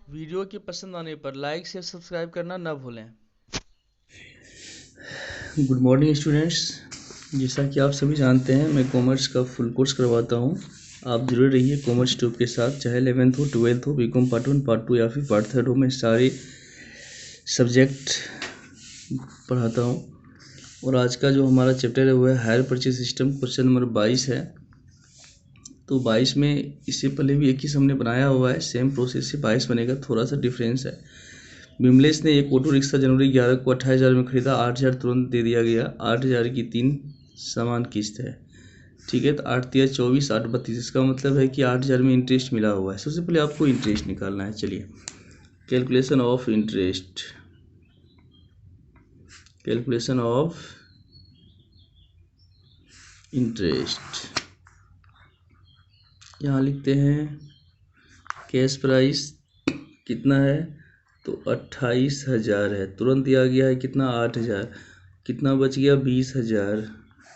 Video के पसंद आने पर लाइक शेयर सब्सक्राइब करना न भूलें। गुड मॉर्निंग स्टूडेंट्स, जैसा कि आप सभी जानते हैं मैं कॉमर्स का फुल कोर्स करवाता हूं। आप जरूर रहिए कॉमर्स ट्यूब के साथ, चाहे 11th हो 12th हो, बीकॉम पार्ट 1 पार्ट 2 या फिर पार्ट 3 हो, मैं सारे सब्जेक्ट पढ़ाता हूं। और आज का जो हमारा चैप्टर है वो है hire purchase system, question number 22 है। तो 22 में इससे पहले भी 21 हमने बनाया हुआ है, सेम प्रोसेस से 22 बनेगा, थोड़ा सा डिफरेंस है। विमलेश ने एक ऑटो रिक्शा जनवरी 11 को 28,000 में खरीदा, 8,000 तुरंत दे दिया गया, 8,000 की 3 समान किस्त है। ठीक है, तो 8×3 = 24, 8×32, इसका मतलब है कि 8,000 में इंटरेस्ट मिला हुआ है। सबसे पहले आपको इंटरेस्ट निकालना है। चलिए, calculation of interest, calculation of interest यहाँ लिखते हैं। कैश प्राइस कितना है, तो 28,000 है, तुरंत दिया गया है कितना, 8,000, कितना बच गया, 20,000।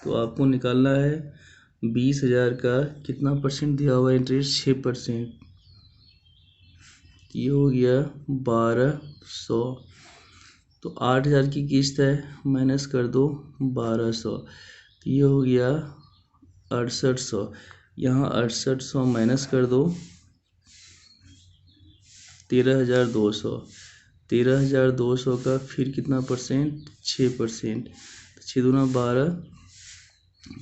तो आपको निकालना है 20,000 का कितना परसेंट दिया हुआ है इंटरेस्ट, 6%। ये हो गया 1,200। तो 8,000 की किस्त है, माइनस कर दो 1,200, तो ये हो गया 6,800। यहाँ 6,800 माइनस कर दो 13,200, 13,200 का फिर कितना परसेंट, 6%। तो 6×2 = 12,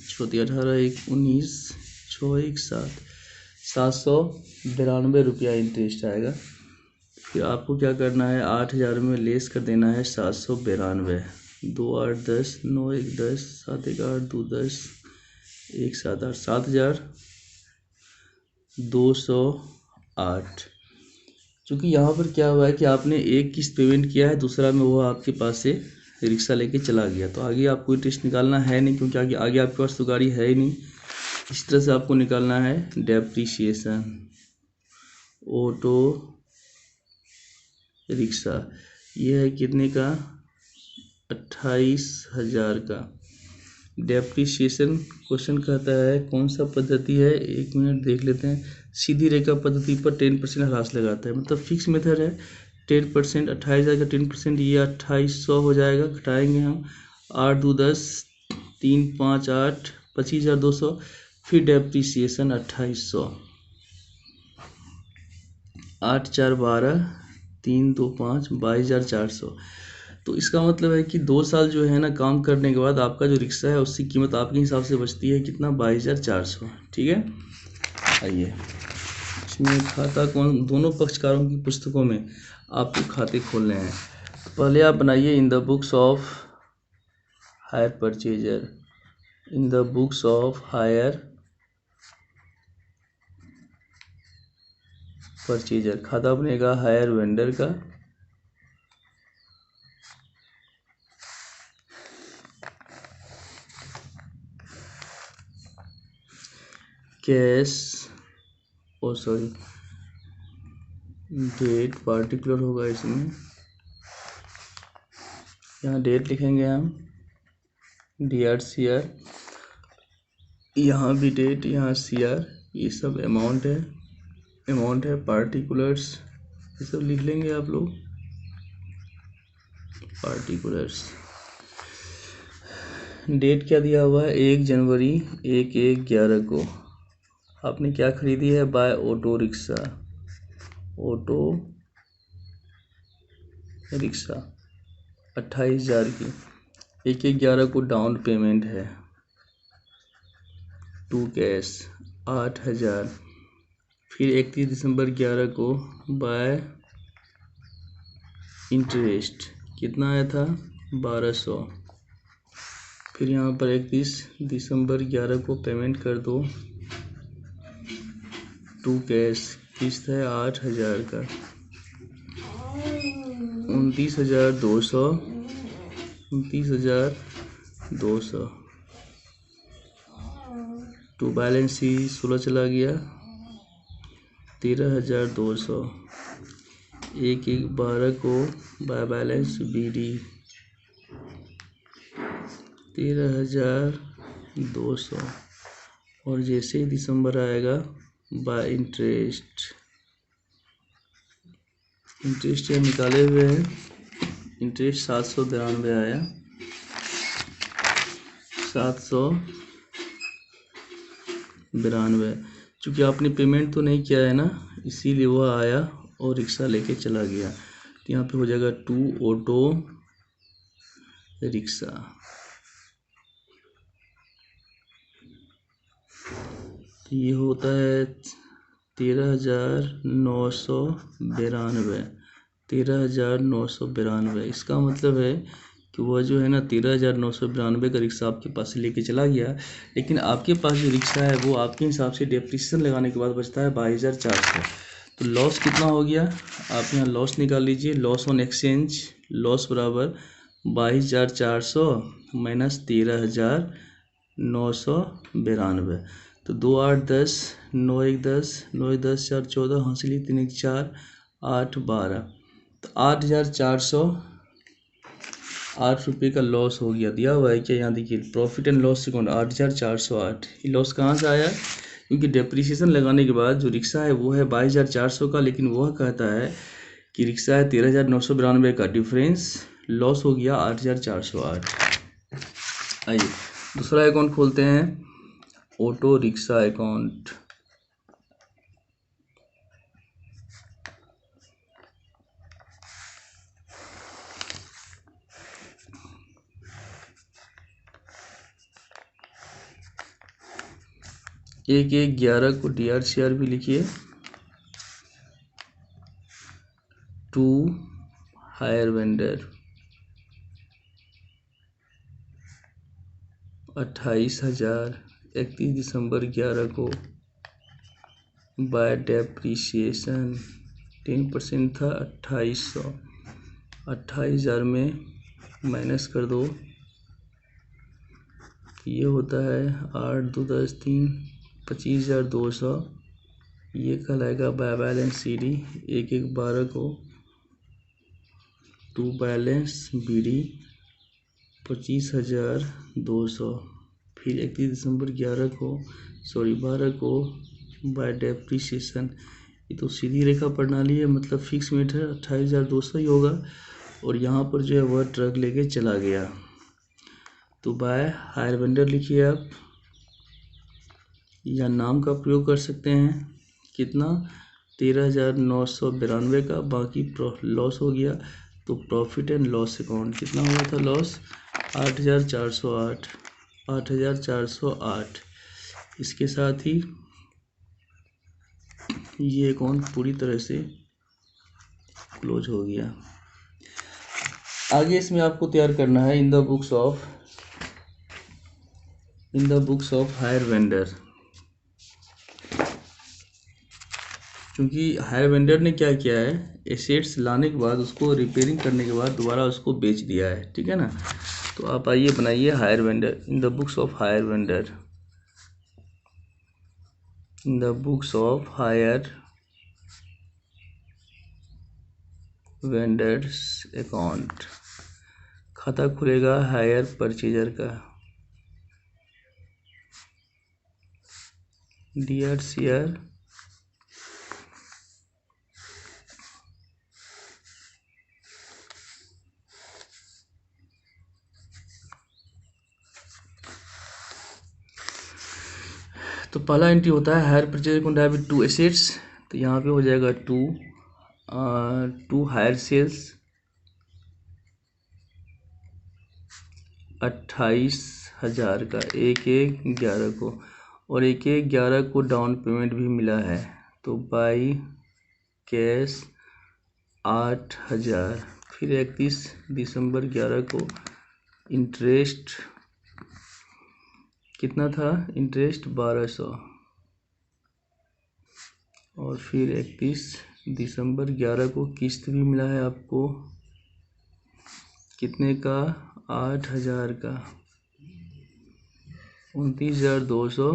6×3 = 18, 1 19, 6 1 7, 792 रुपया इंटरेस्ट आएगा। फिर आपको क्या करना है, 8,000 में लेस कर देना है 792। 2 8 10, 9 1 10, 7 1 8, 2 10, 1 7 8, 7,208। क्योंकि यहाँ पर क्या हुआ है कि आपने एक किस्त पेमेंट किया है, दूसरा में वो आपके पास से रिक्शा लेके चला गया, तो आगे आपको इंटरेस्ट निकालना है नहीं, क्योंकि आगे आपके पास तो गाड़ी है ही नहीं। इस तरह से आपको निकालना है डेप्रिसिएशन ऑटो रिक्शा। ये है कितने का, 28,000 का। डेप्रिसिएशन क्वेश्चन कहता है कौन सा पद्धति है, 1 मिनट देख लेते हैं। सीधी रेखा पद्धति पर 10% ह्रास लगाता है, मतलब फिक्स मेथड है 10%। 28,000 का 10%, ये 2,800 हो जाएगा। घटाएंगे हम, 8 2 10, 3 5 8, 25,200। फिर डेप्रिसिएशन 2,800, 8 4 12, 3 2 5, 22,400। तो इसका मतलब है कि 2 साल जो है ना काम करने के बाद आपका जो रिक्शा है उसकी कीमत आपके हिसाब से बचती है कितना, 22,400। ठीक है, आइए इसमें खाता कौन, दोनों पक्षकारों की पुस्तकों में आपको खाते खोलने हैं। तो पहले आप बनाइए in the books of hire purchaser, in the books of hire purchaser. खाता बनेगा हायर वेंडर का, cash, oh sorry date particular होगा इसमें, यहाँ डेट लिखेंगे हम, DRCR, यहाँ भी डेट, यहाँ CR, ये सब अमाउंट है, अमाउंट है। पार्टिकुलर्स ये सब लिख लेंगे आप लोग, पार्टिकुलर्स। डेट क्या दिया हुआ है, 1 जनवरी 1/1/11 को आपने क्या खरीदी है, buy auto rickshaw, auto rickshaw 28,000 की। 1/1/11 को डाउन पेमेंट है, टू कैश 8,000। फिर 31 दिसंबर 11 को बाय इंटरेस्ट कितना आया था, 1,200। फिर यहाँ पर 31 दिसंबर 11 को पेमेंट कर दो, टू कैश, किस्त है 8,000 का, 29,200, 29,200। टू बैलेंस ही 16 चला गया, 13,200। 1/1/12 को बाय बैलेंस BD 13,200। और जैसे ही दिसंबर आएगा बाय इंटरेस्ट इंटरेस्ट ये निकाले हुए हैं, इंटरेस्ट 792 आया, 792। चूँकि आपने पेमेंट तो नहीं किया है ना, इसीलिए वह आया और रिक्शा लेके चला गया। तो यहाँ पे हो जाएगा 2 ऑटो रिक्शा। तो ये होता है 13,992, 13,992। इसका मतलब है कि वह जो है ना 13,992 का रिक्शा आपके पास से लेके चला गया, लेकिन आपके पास जो रिक्शा है वो आपके हिसाब से डेप्रिसिएशन लगाने के बाद बचता है 22,400। तो लॉस कितना हो गया, आप यहाँ लॉस निकाल लीजिए। लॉस ऑन एक्सचेंज, लॉस बराबर 22,400 माइनस 13,992। तो 2 8 10, 9 1 10, 9 10 4 14, हासिल 3 1 4, 8 12। तो 8,408 रुपये का लॉस हो गया। दिया हुआ है क्या, यहाँ देखिए प्रॉफिट एंड लॉस अकाउंट 8,408। ये लॉस कहाँ से आया, क्योंकि डेप्रिसिएशन लगाने के बाद जो रिक्शा है वो है 22,400 का, लेकिन वह कहता है कि रिक्शा है 13,992 का, डिफरेंस लॉस हो गया 8,408। आइए दूसरा अकाउंट खोलते हैं, ऑटो रिक्शा अकाउंट। एक 11 को DRCR भी लिखिए। 2 हायर वेंडर 28,000, 31 दिसंबर 11 को बाय डेप्रीशिएशन 10% था 2800, 28,000 में माइनस कर दो, ये होता है 8 2 10 3, 25,200। ये कहलाएगा बाय बैलेंस CD। 1 1 12 को 2 बैलेंस BD 25,200। फिर 31 दिसंबर 12 को बाय डेप्रीशिएशन। ये तो सीधी रेखा प्रणाली है, मतलब फिक्स रेट है, 28,200 ही होगा। और यहाँ पर जो है वह ट्रक लेके चला गया। तो बाय हायर वेंडर लिखिए आप, या नाम का प्रयोग कर सकते हैं। कितना, 13,992 का, बाकी लॉस हो गया। तो प्रॉफिट एंड लॉस अकाउंट कितना हुआ था लॉस, 8,408, 8,408। इसके साथ ही ये अकाउंट पूरी तरह से क्लोज हो गया। आगे इसमें आपको तैयार करना है इन the books of hire vendor. क्योंकि हायर वेंडर ने क्या किया है, एसेट्स लाने के बाद उसको रिपेयरिंग करने के बाद दोबारा उसको बेच दिया है, ठीक है ना। तो आप आइए बनाइए hire vendor, in the books of hire vendor, in the books of hire vendors account. खाता खुलेगा हायर परचेजर का, DRCR तो पहला एंट्री होता है हायर परचेज अकाउंट है 2 एसेट्स। तो यहाँ पे हो जाएगा 2 हायर सेल्स 28,000 का, 1 1 11 को, और 1 1 11 को डाउन पेमेंट भी मिला है। तो बाई कैश 8,000। फिर 31 दिसंबर 11 को इंटरेस्ट कितना था, इंटरेस्ट 1200। और फिर 31 दिसंबर 11 को किस्त भी मिला है आपको, कितने का, 8,000 का, 29,200,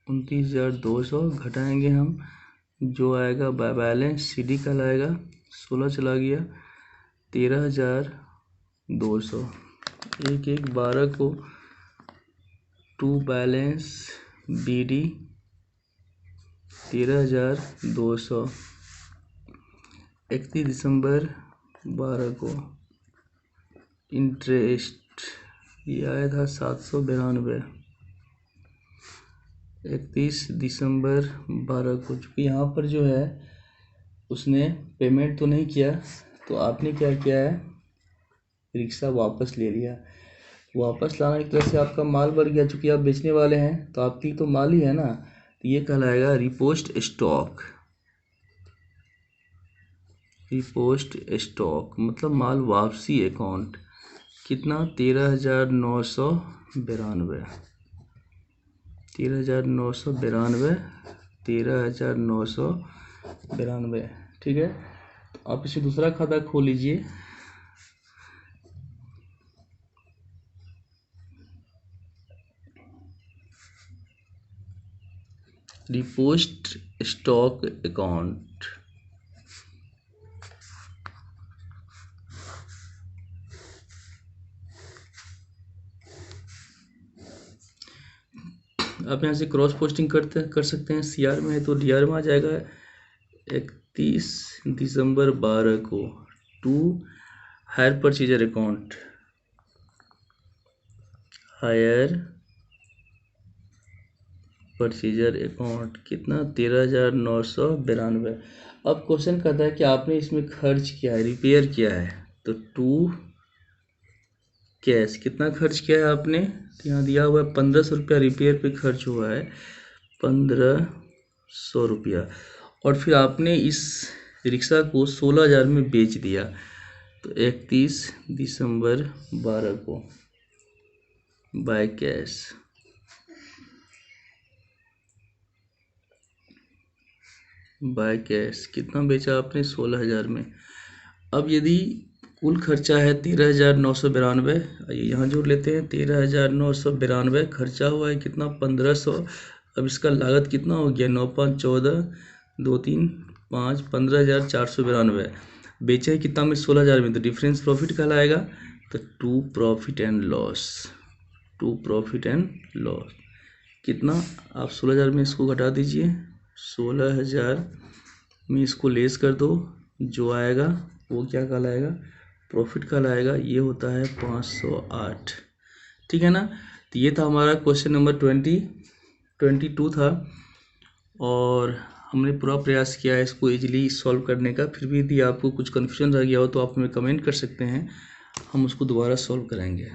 29,200 घटाएंगे हम, जो आएगा बाय बैलेंस CD कहलाएगा, 16 चला गया, 13,200। 1 1 12 को 2 बैलेंस BD 13,200। 31 दिसंबर 12 को इंटरेस्ट ये आया था 792। 31 दिसंबर 12 को, चूँकि यहाँ पर जो है उसने पेमेंट तो नहीं किया, तो आपने क्या किया है, रिक्शा वापस ले लिया। वापस लाना एक तरह से आपका माल बढ़ गया, चूँकि आप बेचने वाले हैं तो आपकी तो माल ही है ना, तो ये कहलाएगा रिपोस्ट स्टॉक। रिपोस्ट स्टॉक मतलब माल वापसी अकाउंट। कितना? 13,992। 13,992। 13,992। ठीक है, तो आप इसे दूसरा खाता खोल लीजिए। Repost stock account. आप यहाँ से क्रॉस पोस्टिंग कर सकते हैं। CR में है तो DR में आ जाएगा। 31 दिसंबर 12 को to hire purchaser account. Hire purchaser account कितना? 13,992। अब क्वेश्चन कहता है कि आपने इसमें खर्च किया है, रिपेयर किया है, तो टू कैश कितना खर्च किया है आपने? तो यहाँ दिया हुआ है 1,500 रुपया रिपेयर पे खर्च हुआ है, 1,500 रुपया। और फिर आपने इस रिक्शा को 16,000 में बेच दिया। तो 31 दिसंबर 12 को बाय कैश। बाय कैश कितना बेचा आपने? 16,000 में। अब यदि कुल खर्चा है 13,992, यहाँ जोड़ लेते हैं। 13,992 खर्चा हुआ है कितना? 1,500। अब इसका लागत कितना हो गया? 9 5 14, 2 3 5, 15,492। बेचे है कितना में? 16,000 में, तो डिफरेंस प्रॉफिट कहलाएगा। तो to profit and loss. To profit and loss कितना? आप 16,000 में इसको घटा दीजिए, 16,000 में इसको लेस कर दो, जो आएगा वो क्या कहलाएगा? प्रॉफिट कहलाएगा। ये होता है 508। ठीक है ना। तो ये था हमारा क्वेश्चन नंबर 22 था, और हमने पूरा प्रयास किया है इसको इजीली सॉल्व करने का। फिर भी यदि आपको कुछ कन्फ्यूजन रह गया हो तो आप हमें कमेंट कर सकते हैं, हम उसको दोबारा सॉल्व करेंगे।